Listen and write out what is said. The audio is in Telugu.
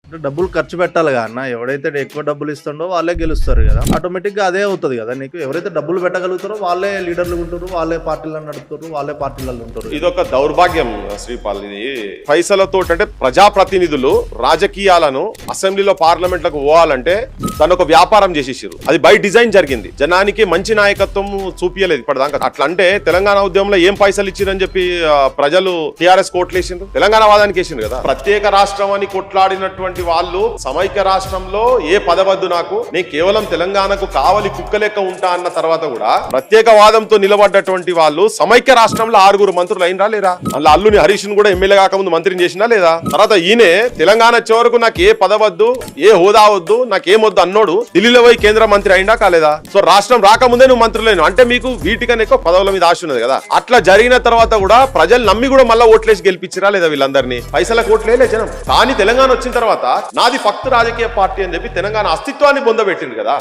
అంటే డబ్బులు ఖర్చు పెట్టాలి కదా అన్న. ఎవడైతే ఎక్కువ డబ్బులు ఇస్తుండో వాళ్ళే గెలుస్తారు కదా. ఆటోమేటిక్ గా అదే అవుతుంది కదా. నీకు ఎవరైతే డబ్బులు పెట్టగలుగుతారో వాళ్ళే లీడర్లు ఉంటారు, వాళ్ళే పార్టీలను నడుపుతారు, వాళ్ళే పార్టీలలో ఉంటారు. ఇదొక దౌర్భాగ్యం శ్రీపాల్. ఇది పైసలతో అంటే ప్రజాప్రతినిధులు రాజకీయాలను అసెంబ్లీలో పార్లమెంట్లకు పోవాలంటే దాని ఒక వ్యాపారం చేసేసారు. అది బై డిజైన్ జరిగింది. జనానికి మంచి నాయకత్వం చూపించలేదు ఇప్పటిదాకా. అట్లా అంటే తెలంగాణ ఉద్యమంలో ఏం పైసలు ఇచ్చిరని చెప్పి ప్రజలు టీఆర్ఎస్ కోట్లేసిండ్రు, తెలంగాణ వాదానికి వేసిండ్రు కదా. ప్రత్యేక రాష్ట్రం అని కొట్లాడినటువంటి వాళ్ళు సమైక్య రాష్ట్రంలో ఏ పదవద్దు నాకు, నేను కేవలం తెలంగాణకు కావలి కుక్క లెక్క ఉంటా అన్న తర్వాత కూడా ప్రత్యేక వాదంతో నిలబడ్డటువంటి వాళ్ళు సమైక్య రాష్ట్రంలో 6 మంత్రులు అయినరా లేరా? అందులో అల్లుని హరీష్ కూడా ఎమ్మెల్యే కాకముందు మంత్రిని చేసినా లేదా? తర్వాత ఈయనే తెలంగాణ చివరకు నాకు ఏ పదవద్దు, ఏ హోదా వద్దు, నాకేమొద్దు అన్నోడు ఢిల్లీలో పోయి కేంద్ర మంత్రి అయినా కాలేదా? సో రాష్ట్రం రాకముందే నువ్వు మంత్రులేను అంటే మీకు వీటికన్నా ఎక్కువ పదవుల మీద ఆశ ఉన్నది కదా. అట్లా జరిగిన తర్వాత కూడా ప్రజలు నమ్మి కూడా మళ్ళీ ఓట్లేసి గెలిపించిరా లేదా? వీళ్ళందరినీ పైసలకు ఓట్లేలే జనం. కానీ తెలంగాణ వచ్చిన తర్వాత నాది ఫక్త్ రాజకీయ పార్టీ అని చెప్పి తెలంగాణ అస్తిత్వాన్ని పొందబెట్టింది కదా.